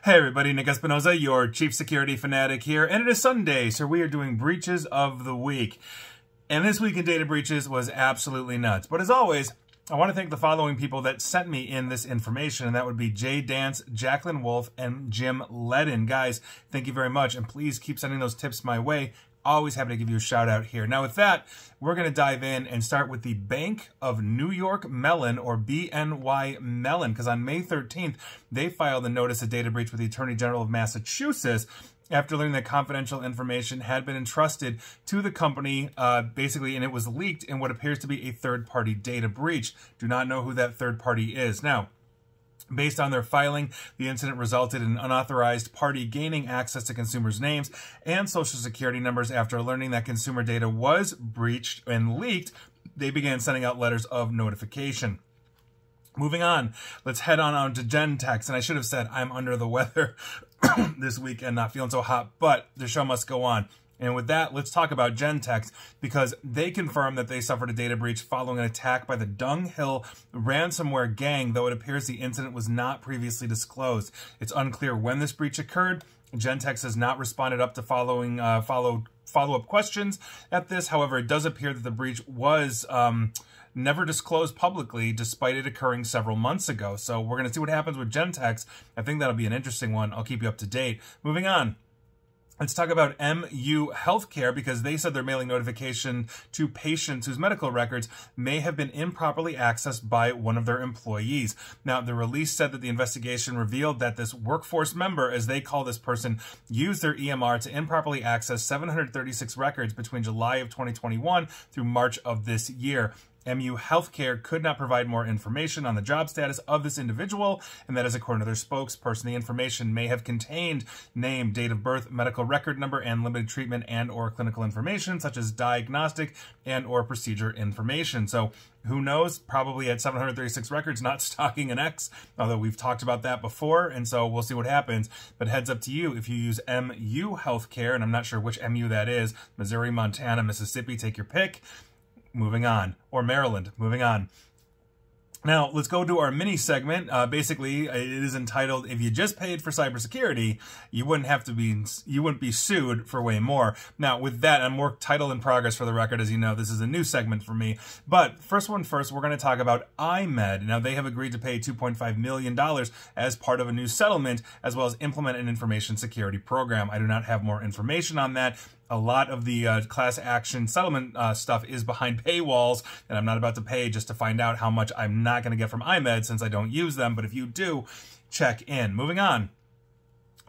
Hey everybody, Nick Espinoza, your chief security fanatic here, and it is Sunday, so we are doing breaches of the week. And this week in data breaches was absolutely nuts. But as always, I want to thank the following people that sent me in this information, and that would be Jay Dance, Jacqueline Wolf, and Jim Ledden. Guys, thank you very much, and please keep sending those tips my way. Always happy to give you a shout out here. Now with that, we're going to dive in and start with the Bank of New York Mellon, or BNY Mellon, because on May 13th, they filed a notice of data breach with the Attorney General of Massachusetts after learning that confidential information had been entrusted to the company, basically, and it was leaked in what appears to be a third-party data breach. Do not know who that third party is. Now, based on their filing, the incident resulted in an unauthorized party gaining access to consumers' names and social security numbers. After learning that consumer data was breached and leaked, they began sending out letters of notification. Moving on, let's head on to Gentex. And I should have said I'm under the weather this week and not feeling so hot, but the show must go on. And with that, let's talk about Gentex, because they confirmed that they suffered a data breach following an attack by the Dunghill ransomware gang, though it appears the incident was not previously disclosed. It's unclear when this breach occurred. Gentex has not responded up to follow-up questions at this. However, it does appear that the breach was never disclosed publicly, despite it occurring several months ago. So we're going to see what happens with Gentex. I think that'll be an interesting one. I'll keep you up to date. Moving on. Let's talk about MU Healthcare, because they said they're mailing notification to patients whose medical records may have been improperly accessed by one of their employees. Now, the release said that the investigation revealed that this workforce member, as they call this person, used their EMR to improperly access 736 records between July of 2021 through March of this year. MU Healthcare could not provide more information on the job status of this individual, and that is according to their spokesperson. The information may have contained name, date of birth, medical record number, and limited treatment and or clinical information, such as diagnostic and or procedure information. So who knows? Probably at 736 records, not stocking an X, although we've talked about that before, and so we'll see what happens. But heads up to you if you use MU Healthcare, and I'm not sure which MU that is, Missouri, Montana, Mississippi, take your pick. Moving on. Or Maryland. Moving on. Now, let's go to our mini segment. Basically, it is entitled, if you just paid for cybersecurity, you wouldn't be sued for way more. Now, with that, I'm more title in progress for the record. As you know, this is a new segment for me. But first, we're going to talk about iMed. Now, they have agreed to pay $2.5 million as part of a new settlement, as well as implement an information security program. I do not have more information on that. A lot of the class action settlement stuff is behind paywalls, and I'm not about to pay just to find out how much I'm not going to get from iMed since I don't use them. But if you do, check in. Moving on.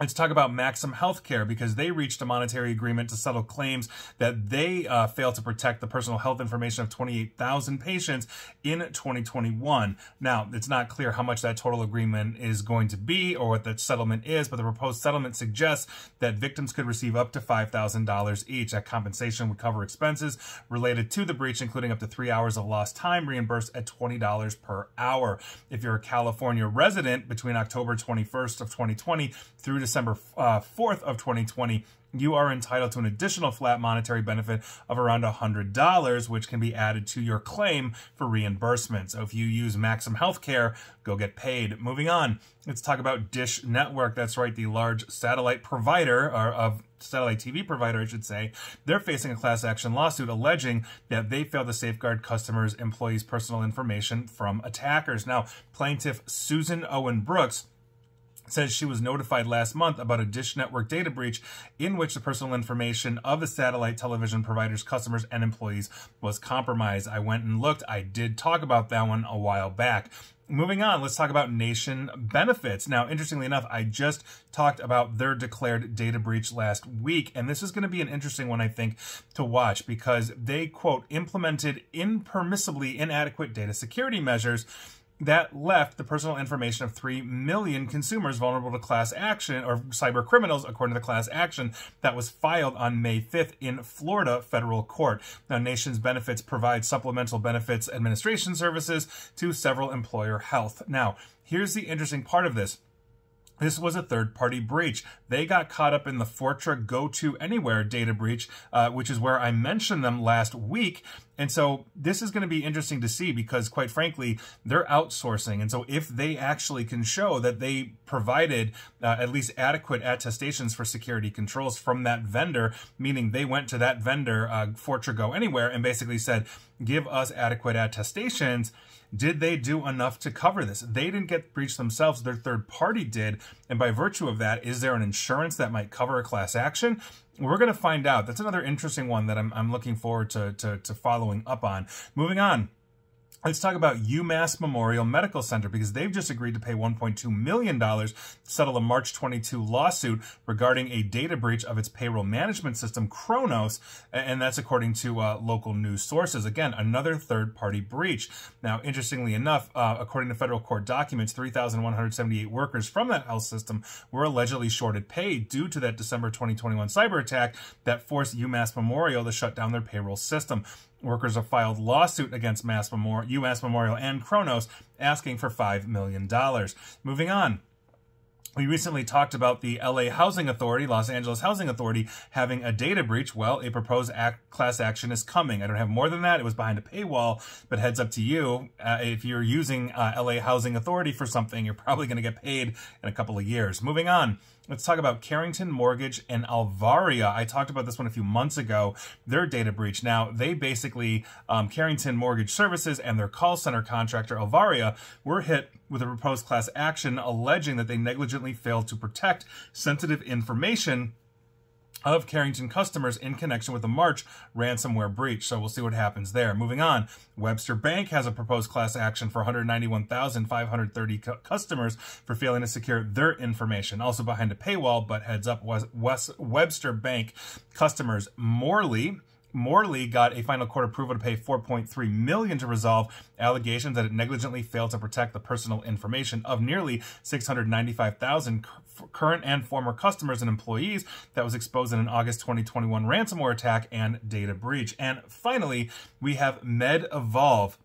Let's talk about Maxim Healthcare, because they reached a monetary agreement to settle claims that they failed to protect the personal health information of 28,000 patients in 2021. Now, it's not clear how much that total agreement is going to be or what that settlement is, but the proposed settlement suggests that victims could receive up to $5,000 each. That compensation would cover expenses related to the breach, including up to 3 hours of lost time, reimbursed at $20 per hour. If you're a California resident between October 21st of 2020 through December 4th of 2020, you are entitled to an additional flat monetary benefit of around $100, which can be added to your claim for reimbursement. So if you use Maxim Healthcare, go get paid. Moving on, let's talk about Dish Network. That's right, the large satellite provider, or of satellite TV provider, I should say. They're facing a class action lawsuit alleging that they failed to safeguard customers' employees' personal information from attackers. Now, plaintiff Susan Owen Brooks says she was notified last month about a Dish Network data breach in which the personal information of the satellite television provider's customers and employees was compromised. I went and looked. I did talk about that one a while back. Moving on, let's talk about Nation Benefits. Now, interestingly enough, I just talked about their declared data breach last week, and this is going to be an interesting one, I think, to watch, because they, quote, implemented impermissibly inadequate data security measures that left the personal information of 3 million consumers vulnerable to class action, or cyber criminals, according to the class action that was filed on May 5th in Florida federal court. Now, Nation's Benefits provide supplemental benefits administration services to several employer health. Now, here's the interesting part of this. This was a third-party breach. They got caught up in the Fortra Go To Anywhere data breach, which is where I mentioned them last week. And so this is going to be interesting to see because, quite frankly, they're outsourcing. And so if they actually can show that they provided at least adequate attestations for security controls from that vendor, meaning they went to that vendor, Fortra Anywhere, and basically said, give us adequate attestations, did they do enough to cover this? They didn't get breached themselves, their third party did. And by virtue of that, is there an insurance that might cover a class action? We're going to find out. That's another interesting one that I'm looking forward to following up on. Moving on. Let's talk about UMass Memorial Medical Center because they've just agreed to pay $1.2 million to settle a March 22 lawsuit regarding a data breach of its payroll management system, Kronos, and that's according to local news sources. Again, another third-party breach. Now, interestingly enough, according to federal court documents, 3,178 workers from that health system were allegedly shorted pay due to that December 2021 cyber attack that forced UMass Memorial to shut down their payroll system. Workers have filed lawsuit against UMass Memorial and Kronos asking for $5 million. Moving on. We recently talked about the LA Housing Authority, Los Angeles Housing Authority, having a data breach. Well, a proposed class action is coming. I don't have more than that. It was behind a paywall, but heads up to you. If you're using LA Housing Authority for something, you're probably going to get paid in a couple of years. Moving on. Let's talk about Carrington Mortgage and Alvaria. I talked about this one a few months ago, their data breach. Now, they basically, Carrington Mortgage Services and their call center contractor, Alvaria, were hit with a proposed class action alleging that they negligently failed to protect sensitive information of Carrington customers in connection with the March ransomware breach. So we'll see what happens there. Moving on, Webster Bank has a proposed class action for 191,530 customers for failing to secure their information. Also behind a paywall, but heads up, Webster Bank customers Morley got a final court approval to pay $4.3 million to resolve allegations that it negligently failed to protect the personal information of nearly 695,000 current and former customers and employees that was exposed in an August 2021 ransomware attack and data breach. And finally, we have MedEvolve.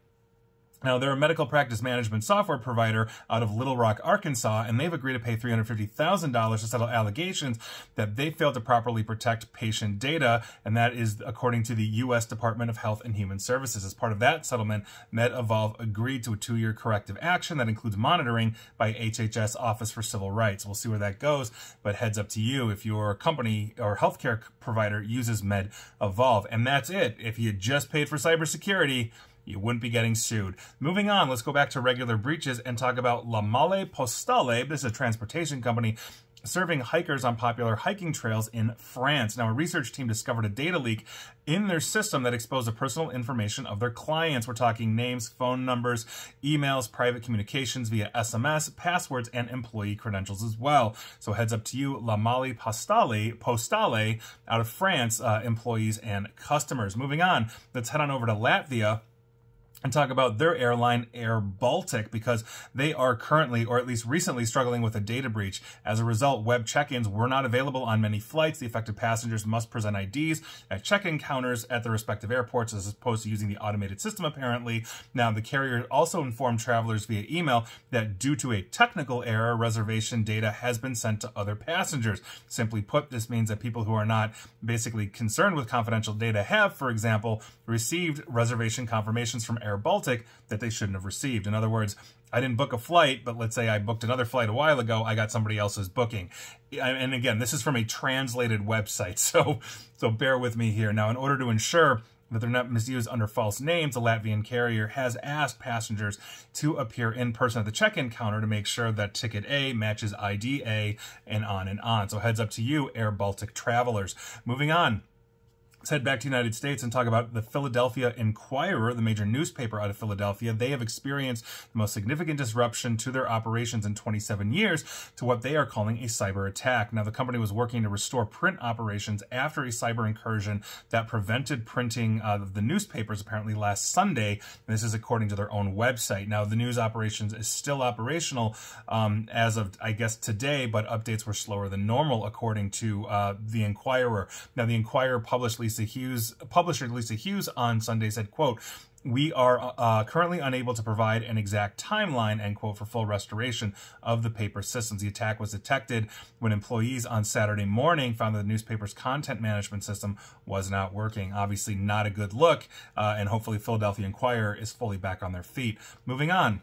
Now, they're a medical practice management software provider out of Little Rock, Arkansas, and they've agreed to pay $350,000 to settle allegations that they failed to properly protect patient data, and that is according to the U.S. Department of Health and Human Services. As part of that settlement, MedEvolve agreed to a 2-year corrective action that includes monitoring by HHS Office for Civil Rights. We'll see where that goes, but heads up to you if your company or healthcare provider uses MedEvolve. And that's it. If you just paid for cybersecurity, you wouldn't be getting sued. Moving on, let's go back to regular breaches and talk about La Male Postale. This is a transportation company serving hikers on popular hiking trails in France. Now, a research team discovered a data leak in their system that exposed the personal information of their clients. We're talking names, phone numbers, emails, private communications via SMS, passwords, and employee credentials as well. So heads up to you, La Male Postale out of France, employees and customers. Moving on, let's head on over to Latvia and talk about their airline, Air Baltic, because they are currently, or at least recently, struggling with a data breach. As a result, web check-ins were not available on many flights. The affected passengers must present IDs at check-in counters at the respective airports as opposed to using the automated system, apparently. Now, the carrier also informed travelers via email that due to a technical error, reservation data has been sent to other passengers. Simply put, this means that people who are not basically concerned with confidential data have, for example, received reservation confirmations from Air Baltic that they shouldn't have received. In other words, I didn't book a flight, but let's say I booked another flight a while ago, I got somebody else's booking. And again, this is from a translated website, so bear with me here. Now, in order to ensure that they're not misused under false names, the Latvian carrier has asked passengers to appear in person at the check-in counter to make sure that ticket A matches ID A, and on and on. So heads up to you, Air Baltic travelers. Moving on. Let's head back to the United States and talk about the Philadelphia Enquirer, the major newspaper out of Philadelphia. They have experienced the most significant disruption to their operations in 27 years to what they are calling a cyber attack. Now, the company was working to restore print operations after a cyber incursion that prevented printing of the newspapers apparently last Sunday. And this is according to their own website. Now, the news operations is still operational as of, I guess, today, but updates were slower than normal, according to the Enquirer. Now, the Enquirer published publisher Lisa Hughes on Sunday said, quote, "We are currently unable to provide an exact timeline," end quote, "for full restoration of the paper systems." The attack was detected when employees on Saturday morning found that the newspaper's content management system was not working. Obviously not a good look, and hopefully Philadelphia Inquirer is fully back on their feet. Moving on.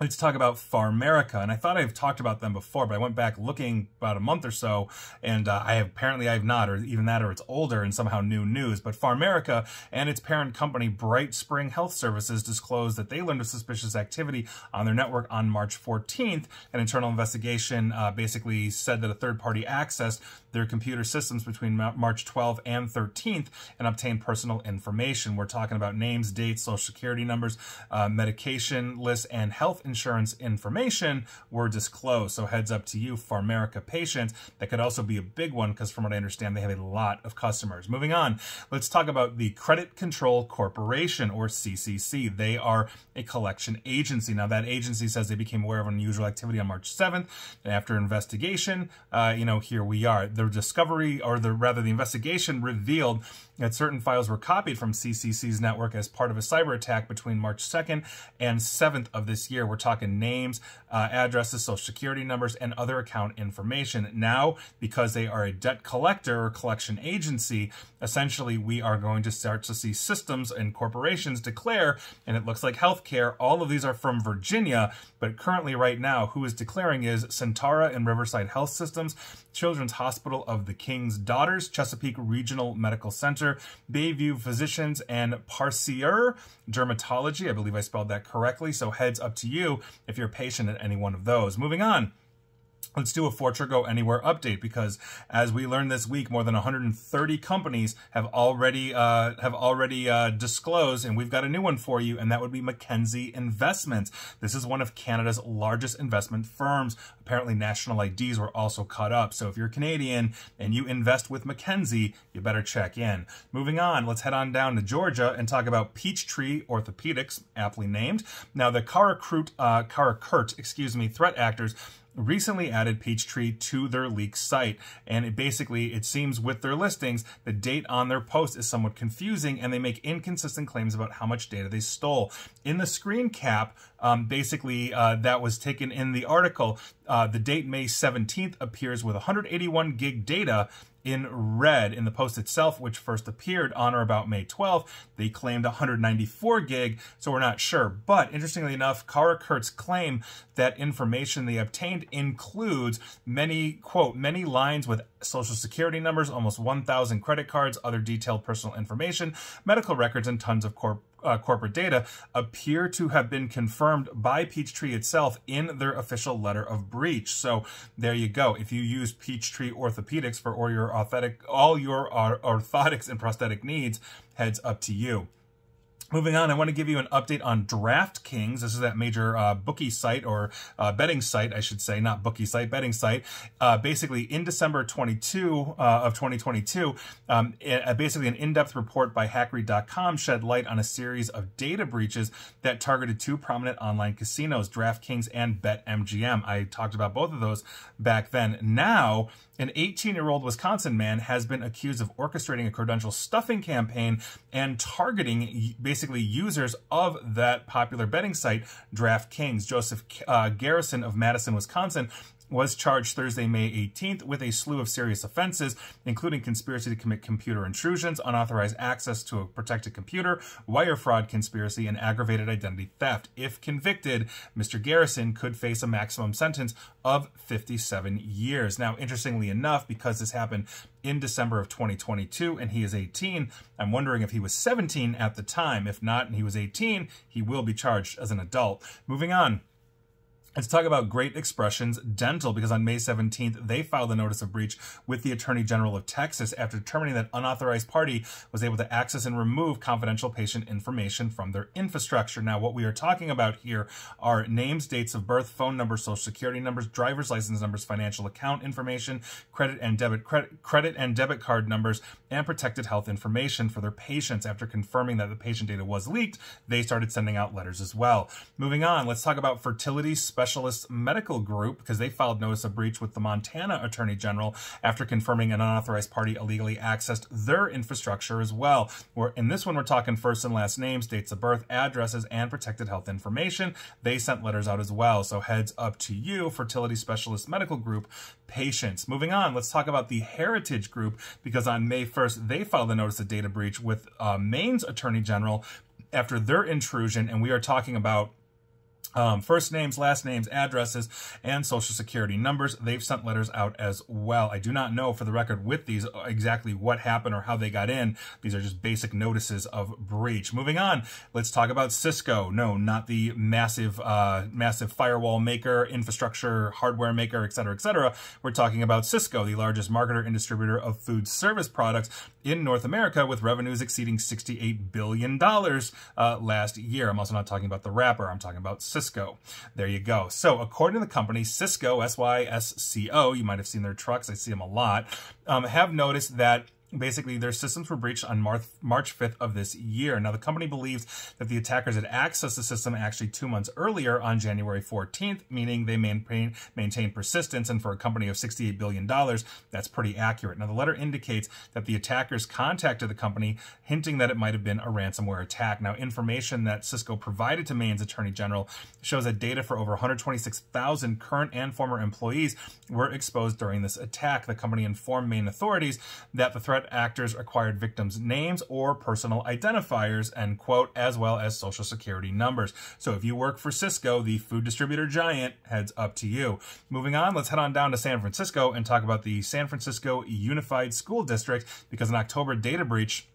Let's talk about Pharmerica, and I thought I've talked about them before, but I went back looking about a month or so, and I have not, or even that, or it's older and somehow new news. But Pharmerica and its parent company, Bright Spring Health Services, disclosed that they learned of suspicious activity on their network on March 14th. An internal investigation basically said that a third party accessed their computer systems between March 12th and 13th and obtained personal information. We're talking about names, dates, social security numbers, medication lists, and health insurance information were disclosed. So heads up to you, Pharmerica patients. That could also be a big one because from what I understand, they have a lot of customers. Moving on, let's talk about the Credit Control Corporation, or CCC. They are a collection agency. Now, that agency says they became aware of unusual activity on March 7th. And after investigation, here we are. The discovery, or the investigation revealed that certain files were copied from CCC's network as part of a cyber attack between March 2nd and 7th of this year. We're talking names, addresses, social security numbers, and other account information. Now, because they are a debt collector or collection agency, essentially we are going to start to see systems and corporations declare, and it looks like healthcare. All of these are from Virginia, but currently right now, who is declaring is Centara and Riverside Health Systems, Children's Hospital of the King's Daughters, Chesapeake Regional Medical Center, Bayview Physicians, and Parcier Dermatology. I believe I spelled that correctly, so heads up to you if you're a patient at any one of those. Moving on. Let's do a Fortra Go Anywhere update, because as we learned this week, more than 130 companies have already disclosed, and we've got a new one for you, and that would be Mackenzie Investments. This is one of Canada's largest investment firms. Apparently, national IDs were also caught up. So if you're Canadian and you invest with Mackenzie, you better check in. Moving on, let's head on down to Georgia and talk about Peachtree Orthopedics, aptly named. Now, the Karakurt, threat actors recently added Peachtree to their leak site, and it seems with their listings, the date on their post is somewhat confusing, and they make inconsistent claims about how much data they stole. In the screen cap, that was taken in the article, the date May 17th appears with 181 gig data in red. In the post itself, which first appeared on or about May 12th, they claimed 194 gig, so we're not sure. But interestingly enough, Karakurt's claim that information they obtained includes many, quote, many lines with social security numbers, almost 1,000 credit cards, other detailed personal information, medical records, and tons of corporate data appear to have been confirmed by Peachtree itself in their official letter of breach. So there you go. If you use Peachtree Orthopedics for all your orthotics and prosthetic needs, heads up to you. Moving on, I want to give you an update on DraftKings. This is that major bookie site, or betting site, I should say, not bookie site, betting site. Basically, in December 2022, basically an in-depth report by Hackery.com shed light on a series of data breaches that targeted two prominent online casinos, DraftKings and BetMGM. I talked about both of those back then. Now, an 18-year-old Wisconsin man has been accused of orchestrating a credential stuffing campaign and targeting basically users of that popular betting site, DraftKings. Joseph Garrison of Madison, Wisconsin, was charged Thursday, May 18th with a slew of serious offenses, including conspiracy to commit computer intrusions, unauthorized access to a protected computer, wire fraud conspiracy, and aggravated identity theft. If convicted, Mr. Garrison could face a maximum sentence of 57 years. Now, interestingly enough, because this happened in December of 2022 and he is 18, I'm wondering if he was 17 at the time. If not, and he was 18, he will be charged as an adult. Moving on. Let's talk about Great Expressions Dental, because on May 17th, they filed a notice of breach with the Attorney General of Texas after determining that unauthorized party was able to access and remove confidential patient information from their infrastructure. Now, what we are talking about here are names, dates of birth, phone numbers, social security numbers, driver's license numbers, financial account information, credit and debit card numbers, and protected health information for their patients. After confirming that the patient data was leaked, they started sending out letters as well. Moving on, let's talk about fertility specialists Specialist Medical Group, because they filed notice of breach with the Montana Attorney General after confirming an unauthorized party illegally accessed their infrastructure as well. In this one, we're talking first and last names, dates of birth, addresses, and protected health information. They sent letters out as well. So heads up to you, Fertility Specialist Medical Group patients. Moving on, let's talk about the Heritage Group, because on May 1st, they filed a notice of data breach with Maine's Attorney General after their intrusion, and we are talking about first names, last names, addresses, and social security numbers. They've sent letters out as well. I do not know, for the record, with these exactly what happened or how they got in. These are just basic notices of breach. Moving on, let's talk about Cisco. No, not the massive firewall maker, infrastructure, hardware maker, etc., etc. We're talking about Cisco, the largest marketer and distributor of food service products in North America, with revenues exceeding $68 billion last year. I'm also not talking about the rapper. I'm talking about Cisco. There you go. So according to the company, Cisco, S-Y-S-C-O, you might have seen their trucks, I see them a lot, have noticed that basically their systems were breached on March 5th of this year. Now, the company believes that the attackers had accessed the system actually 2 months earlier on January 14th, meaning they maintain persistence, and for a company of $68 billion, that's pretty accurate. Now, the letter indicates that the attackers contacted the company, hinting that it might have been a ransomware attack. Now, information that Cisco provided to Maine's Attorney General shows that data for over 126,000 current and former employees were exposed during this attack. The company informed Maine authorities that the threat actors acquired victims' names or personal identifiers, end quote, as well as social security numbers. So if you work for Cisco, the food distributor giant, heads up to you. Moving on, let's head on down to San Francisco and talk about the San Francisco Unified School District, because an October data breach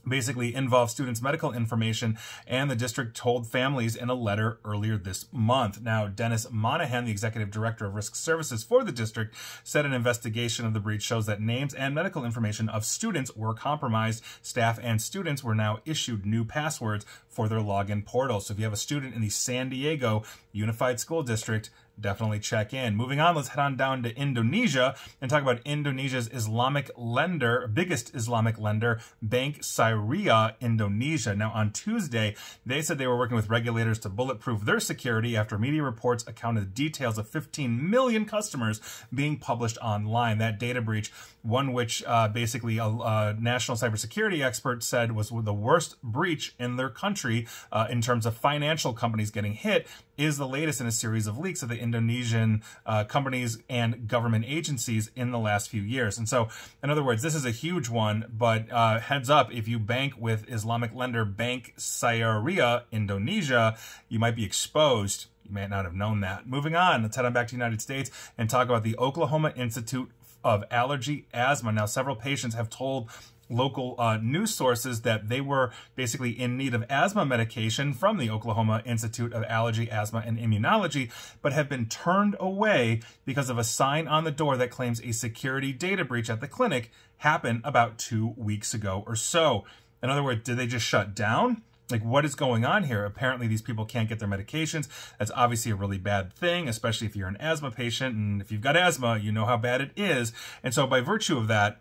basically involves students' medical information, and the district told families in a letter earlier this month. Now, Dennis Monahan, the executive director of risk services for the district, said an investigation of the breach shows that names and medical information of students were compromised. Staff and students were now issued new passwords for their login portal. So if you have a student in the San Diego Unified School District, definitely check in. Moving on, let's head on down to Indonesia and talk about Indonesia's biggest Islamic lender, Bank Syariah Indonesia. Now, on Tuesday, they said they were working with regulators to bulletproof their security after media reports accounted details of 15 million customers being published online. That data breach, one which basically a national cybersecurity expert said was the worst breach in their country in terms of financial companies getting hit, is the latest in a series of leaks of the Indonesian companies and government agencies in the last few years. And so, in other words, this is a huge one, but heads up, if you bank with Islamic lender Bank Syariah Indonesia, you might be exposed. You may not have known that. Moving on, let's head on back to the United States and talk about the Oklahoma Institute of Allergy Asthma. Now, several patients have told local news sources that they were basically in need of asthma medication from the Oklahoma Institute of Allergy, Asthma, and Immunology, but have been turned away because of a sign on the door that claims a security data breach at the clinic happened about 2 weeks ago or so. In other words, did they just shut down? Like, what is going on here? Apparently, these people can't get their medications. That's obviously a really bad thing, especially if you're an asthma patient. And if you've got asthma, you know how bad it is. And so by virtue of that,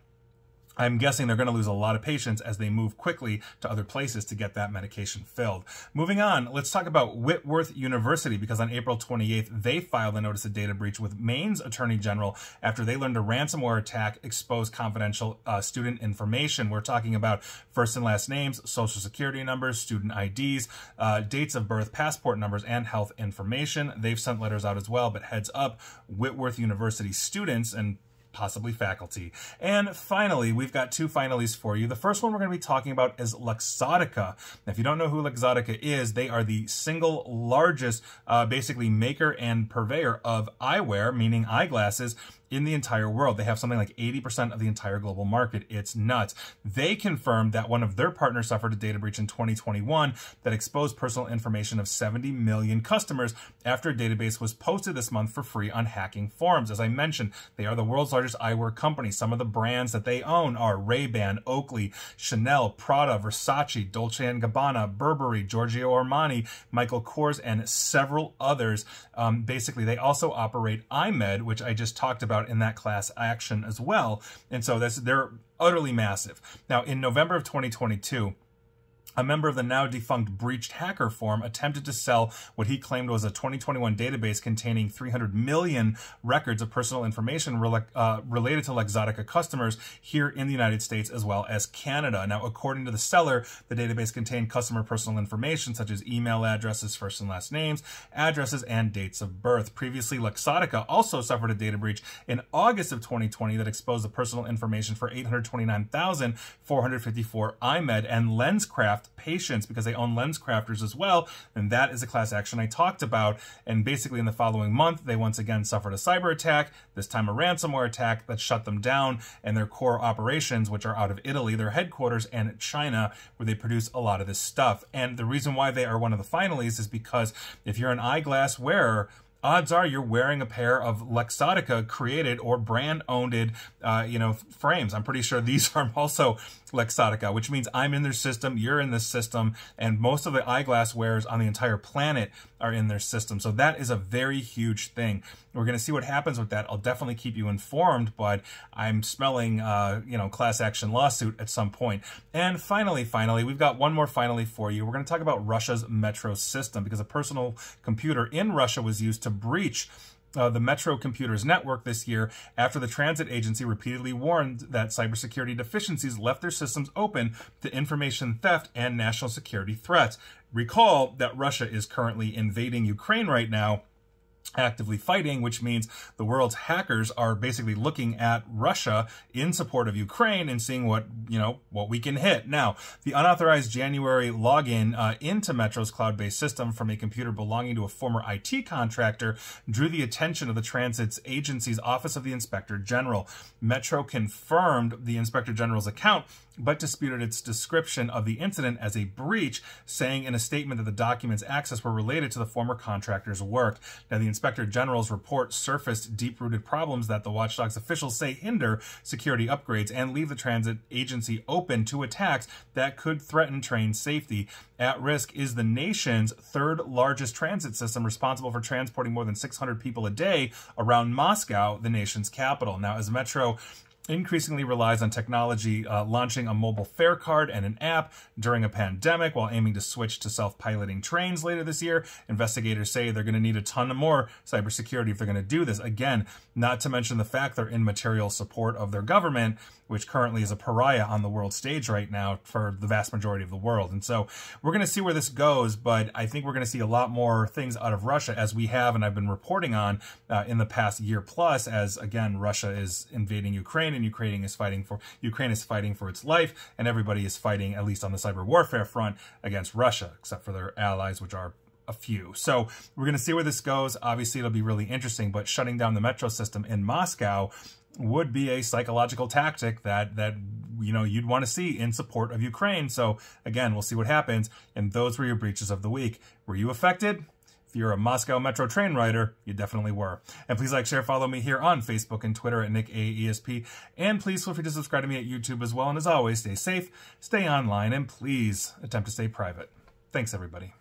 I'm guessing they're going to lose a lot of patients as they move quickly to other places to get that medication filled. Moving on, let's talk about Whitworth University, because on April 28th, they filed a notice of data breach with Maine's Attorney General after they learned a ransomware attack exposed confidential student information. We're talking about first and last names, social security numbers, student IDs, dates of birth, passport numbers, and health information. They've sent letters out as well, but heads up, Whitworth University students and possibly faculty. And finally, we've got two finalies for you. The first one we're going to be talking about is Luxottica. Now, if you don't know who Luxottica is, they are the single largest basically maker and purveyor of eyewear, meaning eyeglasses, in the entire world. They have something like 80% of the entire global market. It's nuts. They confirmed that one of their partners suffered a data breach in 2021 that exposed personal information of 70 million customers after a database was posted this month for free on hacking forums. As I mentioned, they are the world's largest eyewear company. Some of the brands that they own are Ray-Ban, Oakley, Chanel, Prada, Versace, Dolce & Gabbana, Burberry, Giorgio Armani, Michael Kors, and several others. Basically, they also operate iMed, which I just talked about in that class action as well. And so they're utterly massive. Now, in November of 2022, A member of the now defunct Breached Hacker Forum attempted to sell what he claimed was a 2021 database containing 300 million records of personal information related to Luxottica customers here in the United States as well as Canada. Now, according to the seller, the database contained customer personal information such as email addresses, first and last names, addresses, and dates of birth. Previously, Luxottica also suffered a data breach in August of 2020 that exposed the personal information for 829,454 IMED and LensCraft patients, because they own LensCrafters as well, and that is a class action I talked about. And basically in the following month, they once again suffered a cyber attack, this time a ransomware attack that shut them down and their core operations, which are out of Italy, their headquarters, and China, where they produce a lot of this stuff. And the reason why they are one of the finalists is because if you're an eyeglass wearer, odds are you're wearing a pair of Luxottica created or brand-owned, frames. I'm pretty sure these are also Luxottica, which means I'm in their system, you're in this system, and most of the eyeglass wearers on the entire planet are in their system. So that is a very huge thing. We're going to see what happens with that. I'll definitely keep you informed, but I'm smelling, class action lawsuit at some point. And finally, we've got one more finally for you. We're going to talk about Russia's metro system, because a personal computer in Russia was used to breach the Metro Computers network this year after the transit agency repeatedly warned that cybersecurity deficiencies left their systems open to information theft and national security threats. Recall that Russia is currently invading Ukraine right now, actively fighting, which means the world's hackers are basically looking at Russia in support of Ukraine and seeing what we can hit. Now, the unauthorized January login into Metro's cloud-based system from a computer belonging to a former IT contractor drew the attention of the Transit's agency's Office of the Inspector General. Metro confirmed the Inspector General's account, but disputed its description of the incident as a breach, saying in a statement that the documents accessed were related to the former contractor's work. Now, the Inspector General's report surfaced deep-rooted problems that the watchdog's officials say hinder security upgrades and leave the transit agency open to attacks that could threaten train safety. At risk is the nation's third largest transit system, responsible for transporting more than 600 people a day around Moscow, the nation's capital. Now, as Metro increasingly relies on technology, launching a mobile fare card and an app during a pandemic while aiming to switch to self-piloting trains later this year. Investigators say they're going to need a ton more cybersecurity if they're going to do this. Again, not to mention the fact they're in material support of their government, which currently is a pariah on the world stage right now for the vast majority of the world. And so we're going to see where this goes, but I think we're going to see a lot more things out of Russia, as we have and I've been reporting on in the past year plus, as again, Russia is invading Ukraine and Ukraine is fighting for its life, and everybody is fighting, at least on the cyber warfare front, against Russia, except for their allies, which are a few. So we're going to see where this goes. Obviously, it'll be really interesting, but shutting down the metro system in Moscow would be a psychological tactic that you'd want to see in support of Ukraine. So again, we'll see what happens. And those were your breaches of the week. Were you affected? If you're a Moscow Metro train rider, you definitely were. And please like, share, follow me here on Facebook and Twitter at NickAESP. And please feel free to subscribe to me at YouTube as well. And as always, stay safe, stay online, and please attempt to stay private. Thanks, everybody.